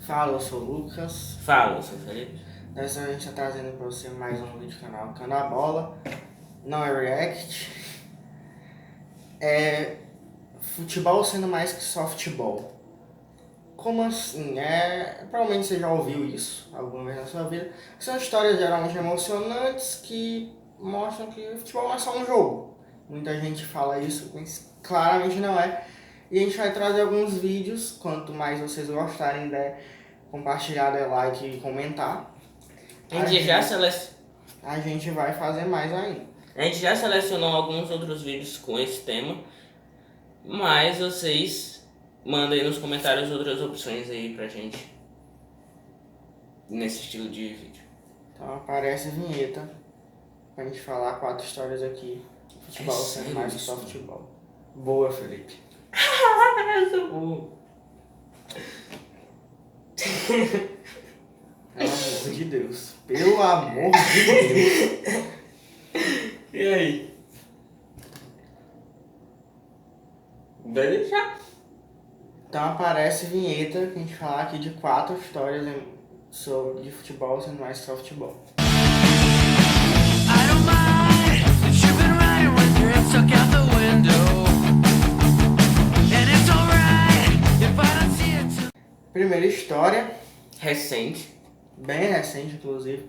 Fala, eu sou o Lucas. Fala, eu sou o Felipe. Dessa vez a gente tá trazendo pra você mais um vídeo do canal Cano a Bola. Não é react. É futebol sendo mais que só futebol. Como assim? Provavelmente você já ouviu isso alguma vez na sua vida. São histórias geralmente emocionantes que mostram que o futebol não é só um jogo. Muita gente fala isso, mas claramente não é. E a gente vai trazer alguns vídeos. Quanto mais vocês gostarem, compartilhar, dar like e comentar, a gente vai fazer mais ainda. A gente já selecionou alguns outros vídeos com esse tema, mas vocês mandem nos comentários outras opções aí pra gente nesse estilo de vídeo. Então aparece a vinheta pra gente falar 4 histórias aqui. Futebol sendo mais que só futebol. Boa, Felipe. Eu sou burro. Pelo amor de Deus. Pelo amor de Deus. E aí? Vai deixar. Então aparece a vinheta pra gente falar aqui de 4 histórias de futebol sendo mais que só futebol. Primeira história, Recente. bem recente inclusive,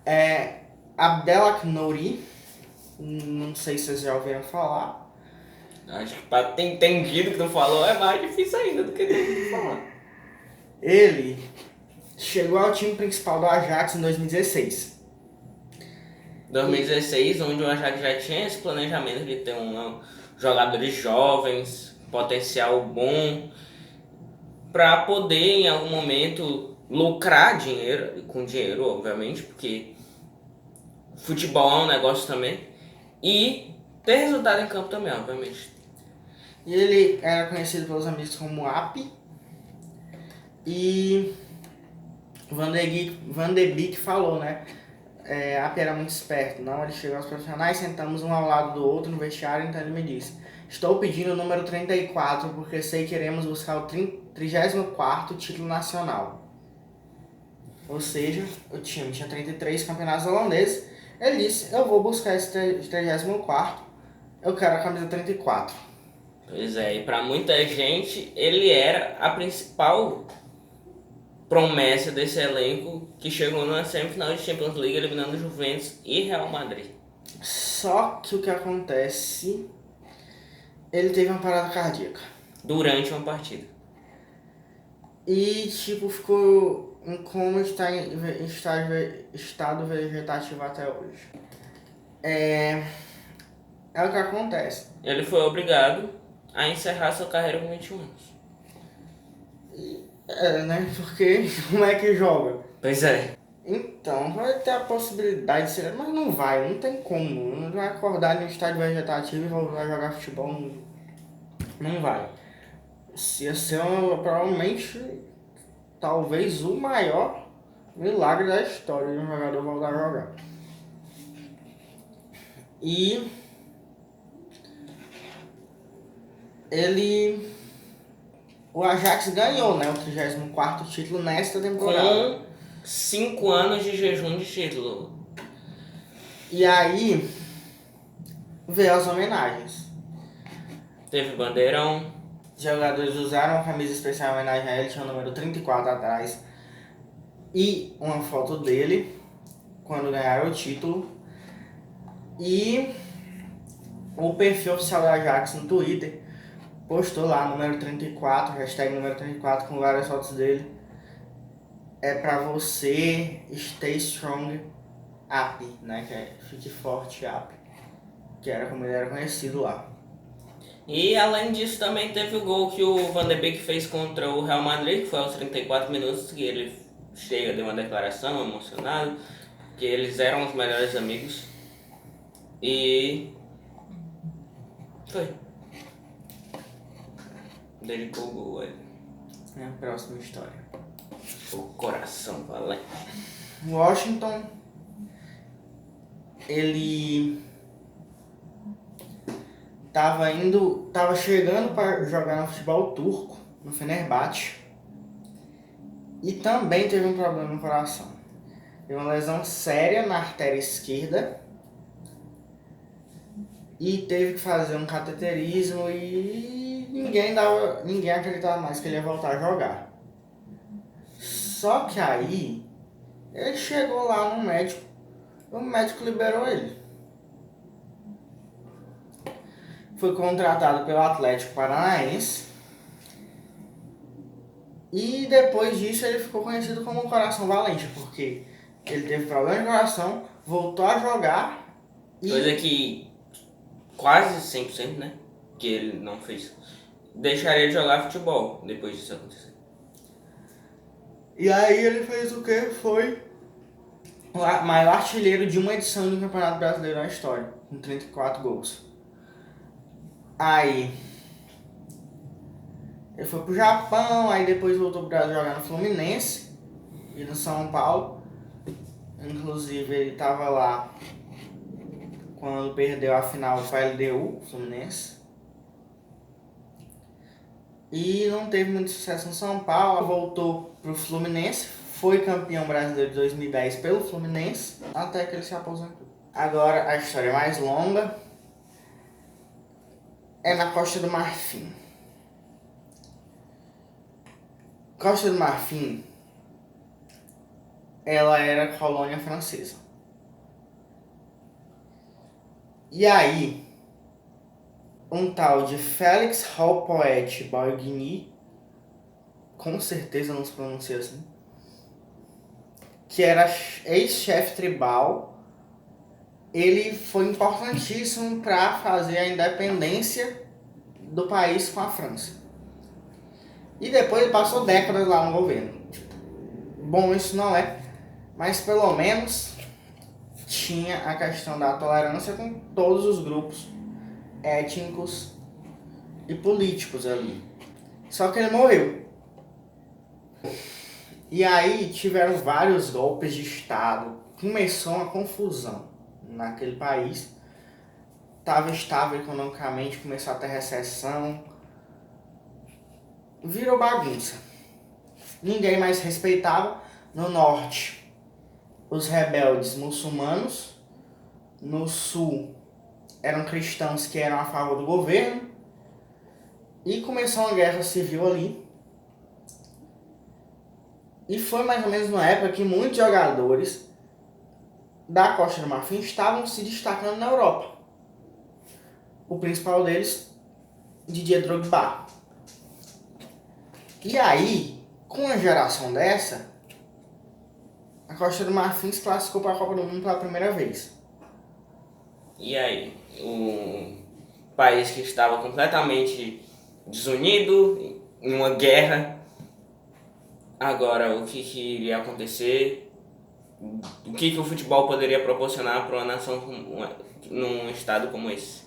é Abdelak Nouri. Não sei se vocês já ouviram falar. Acho que pra ter entendido o que tu falou é mais difícil ainda do que tu falar. Ele chegou ao time principal do Ajax em 2016. 2016, onde o Ajax já tinha esse planejamento de ter jogadores jovens, potencial bom, para poder em algum momento lucrar dinheiro, com dinheiro obviamente, porque futebol é um negócio também, e ter resultado em campo também, obviamente. E ele era conhecido pelos amigos como Api. E Van de Beek falou, né? Api era muito esperto. Não, ele chegou aos profissionais, sentamos um ao lado do outro no vestiário, então ele me disse: estou pedindo o número 34 porque sei que iremos buscar o 34º título nacional. Ou seja, o time tinha 33 campeonatos holandeses. Ele disse: eu vou buscar esse 34º, eu quero a camisa 34. Pois é, e para muita gente ele era a principal promessa desse elenco que chegou na semifinal de Champions League eliminando Juventus e Real Madrid. Só que o que acontece, ele teve uma parada cardíaca. Durante uma partida. E ficou em coma, está em estado vegetativo até hoje. É o que acontece. Ele foi obrigado a encerrar sua carreira com 21 anos. Né? Porque como é que joga? Pois é. Então, vai ter a possibilidade de ser, mas não vai, não tem como. Não vai acordar no estádio vegetativo e voltar a jogar futebol. Não vai. Ia ser provavelmente, talvez o maior milagre da história de um jogador voltar a jogar. E o Ajax ganhou, né, o 34º título nesta temporada. Com 5 anos de jejum de título. E aí veio as homenagens. Teve bandeirão. Os jogadores usaram uma camisa especial em homenagem a ele, tinha o número 34 atrás. E uma foto dele quando ganharam o título. E o perfil oficial do Ajax no Twitter postou lá número 34, hashtag número 34 com várias fotos dele. É pra você, stay strong, Api, né? Que é fique forte, Api. Que era como ele era conhecido lá. E além disso também teve o gol que o Van de Beek fez contra o Real Madrid, que foi aos 34 minutos, que ele chega de uma declaração emocionado, que eles eram os melhores amigos. E foi. Dedicou o gol aí. É a próxima história. O coração valente. Washington, ele tava chegando para jogar no futebol turco, no Fenerbahçe. E também teve um problema no coração. Teve uma lesão séria na artéria esquerda e teve que fazer um cateterismo e ninguém acreditava mais que ele ia voltar a jogar. Só que aí ele chegou lá no médico, o médico liberou ele. Foi contratado pelo Atlético Paranaense e depois disso ele ficou conhecido como um coração valente, porque ele teve problema de coração, voltou a jogar e... Coisa que quase 100%, né? Que ele não fez. Deixaria de jogar futebol depois disso acontecer. E aí ele fez o que? Foi o maior artilheiro de uma edição do Campeonato Brasileiro na história, com 34 gols. Aí ele foi pro Japão, aí depois voltou pro Brasil jogar no Fluminense e no São Paulo. Inclusive ele tava lá quando perdeu a final para a LDU, Fluminense. E não teve muito sucesso no São Paulo, voltou pro Fluminense, foi campeão brasileiro de 2010 pelo Fluminense, até que ele se aposentou. Agora a história mais longa é na Costa do Marfim. Costa do Marfim, ela era colônia francesa. E aí, um tal de Félix Houphouët Boigny, com certeza não se pronuncia assim, que era ex-chefe tribal, ele foi importantíssimo para fazer a independência do país com a França. E depois ele passou décadas lá no governo. Bom, isso não é, mas pelo menos tinha a questão da tolerância com todos os grupos étnicos e políticos ali. Só que ele morreu. E aí tiveram vários golpes de Estado. Começou uma confusão naquele país. Estava estável economicamente, começou a ter recessão. Virou bagunça. Ninguém mais respeitava. No norte, os rebeldes muçulmanos. No sul, eram cristãos que eram a favor do governo. E começou uma guerra civil ali. E foi mais ou menos na época que muitos jogadores da Costa do Marfim estavam se destacando na Europa. O principal deles, Didier Drogba. E aí, com uma geração dessa, a Costa do Marfim se classificou para a Copa do Mundo pela primeira vez. E aí, um país que estava completamente desunido, em uma guerra, agora o que iria acontecer? O que o futebol poderia proporcionar para uma nação num estado como esse?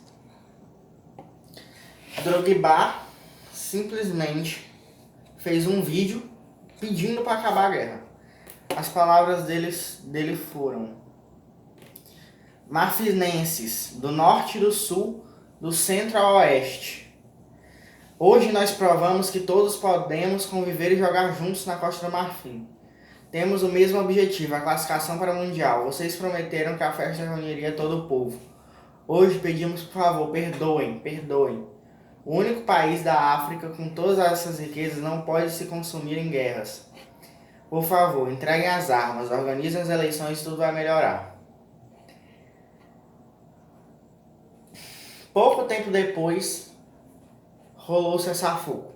Drogba simplesmente fez um vídeo pedindo para acabar a guerra. As palavras dele foram: marfinenses, do norte e do sul, do centro ao oeste. Hoje nós provamos que todos podemos conviver e jogar juntos na Costa do Marfim. Temos o mesmo objetivo, a classificação para o Mundial. Vocês prometeram que a festa reuniria todo o povo. Hoje pedimos, por favor, perdoem. O único país da África com todas essas riquezas não pode se consumir em guerras. Por favor, entreguem as armas, organizem as eleições e tudo vai melhorar. Pouco tempo depois, rolou o cessar-fogo.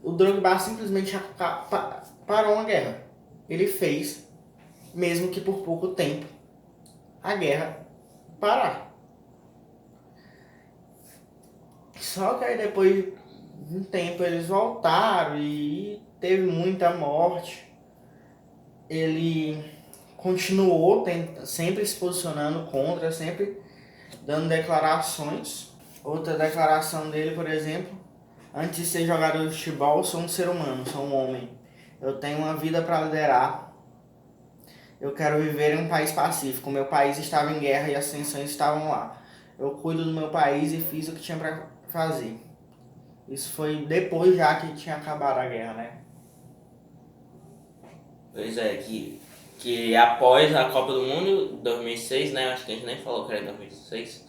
O Drogba simplesmente parou uma guerra. Ele fez, mesmo que por pouco tempo, a guerra parar. Só que aí depois de um tempo eles voltaram e teve muita morte. Ele continuou sempre se posicionando contra, sempre dando declarações. Outra declaração dele, por exemplo: antes de ser jogador de futebol, sou um ser humano, sou um homem. Eu tenho uma vida para liderar. Eu quero viver em um país pacífico. Meu país estava em guerra e as tensões estavam lá. Eu cuido do meu país e fiz o que tinha para fazer. Isso foi depois já que tinha acabado a guerra, né? Pois é, que após a Copa do Mundo 2006, né? Acho que a gente nem falou que era em 2006.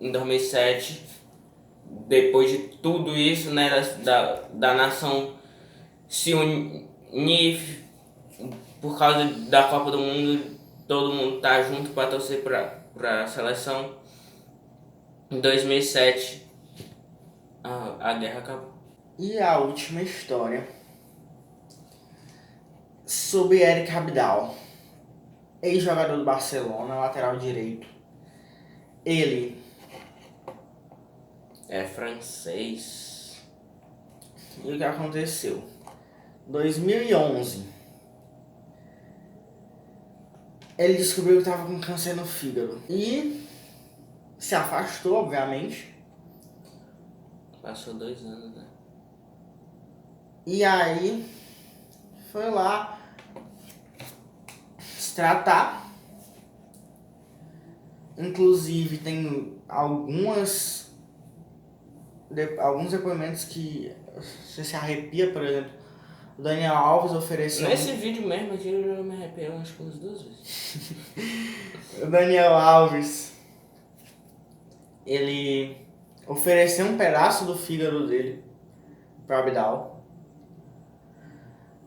Em 2007, depois de tudo isso, né? Da nação se unir por causa da Copa do Mundo, todo mundo tá junto para torcer pra seleção. Em 2007, a guerra acabou. E a última história sobre Eric Abidal, ex-jogador do Barcelona, lateral direito. Ele É francês. E o que aconteceu? 2011, ele descobriu que estava com câncer no fígado e se afastou, obviamente. Passou 2 anos, né? E aí foi lá se tratar. Inclusive tem alguns depoimentos que você se arrepia, por exemplo. O Daniel Alves ofereceu. Nesse vídeo mesmo aqui eu já me arrepiei acho que umas 2 vezes. O Daniel Alves, ele ofereceu um pedaço do fígado dele para o Abidal.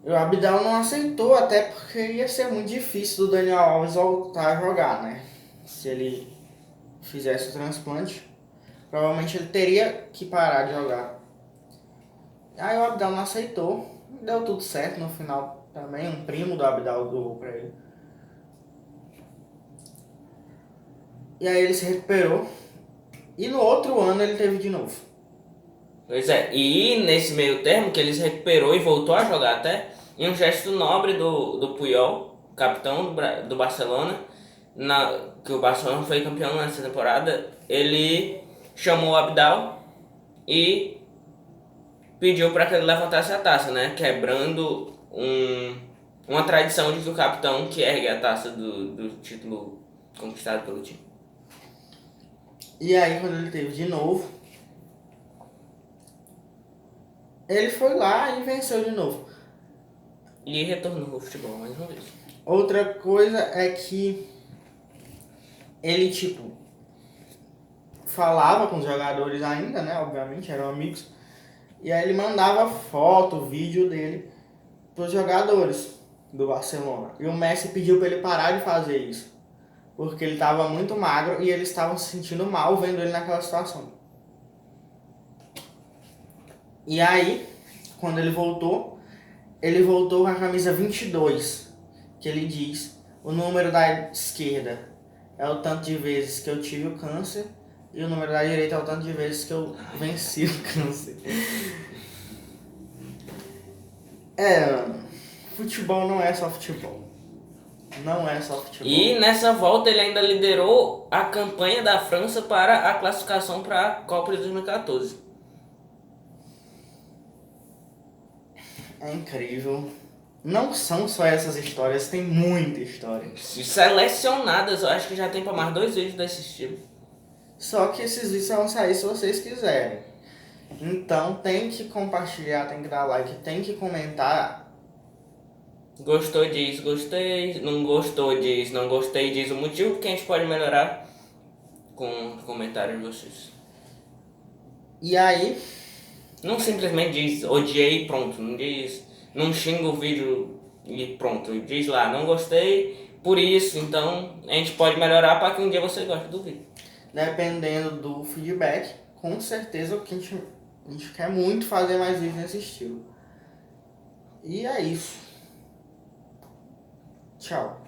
E o Abidal não aceitou, até porque ia ser muito difícil do Daniel Alves voltar a jogar, né? Se ele fizesse o transplante, provavelmente ele teria que parar de jogar. Aí o Abidal não aceitou, deu tudo certo no final também. Um primo do Abidal doou pra ele. E aí ele se recuperou. E no outro ano ele teve de novo. Pois é, e nesse meio termo que ele se recuperou e voltou a jogar até, em um gesto nobre do Puyol, capitão do Barcelona, que o Barcelona foi campeão nessa temporada, ele chamou o Abidal e pediu para que ele levantasse a taça, né? Quebrando uma tradição de que o capitão que ergue a taça do título conquistado pelo time. E aí quando ele teve de novo, ele foi lá e venceu de novo. E retornou ao futebol mais uma vez. Outra coisa é que ele, tipo, falava com os jogadores ainda, né? Obviamente, eram amigos. E aí ele mandava foto, vídeo dele pros jogadores do Barcelona. E o Messi pediu para ele parar de fazer isso. Porque ele estava muito magro e eles estavam se sentindo mal vendo ele naquela situação. E aí, quando ele voltou com a camisa 22, que ele diz: o número da esquerda é o tanto de vezes que eu tive o câncer e o número da direita é o tanto de vezes que eu venci o câncer. Futebol não é só futebol. Não é só futebol. E nessa volta ele ainda liderou a campanha da França para a classificação para a Copa de 2014. É incrível. Não são só essas histórias, tem muita história. Selecionadas, eu acho que já tem para mais 2 vídeos desse estilo. Só que esses vídeos vão sair se vocês quiserem. Então tem que compartilhar, tem que dar like, tem que comentar. Gostou, diz gostei. Não gostou, diz não gostei. Diz o motivo que a gente pode melhorar com os comentários de vocês. E aí, Não simplesmente diz odiei e pronto. Não diz, não xinga o vídeo e pronto. Diz lá, não gostei por isso. Então a gente pode melhorar para que um dia você goste do vídeo. dependendo do feedback, com certeza a gente quer muito fazer mais vídeos nesse estilo. E é isso. Tchau.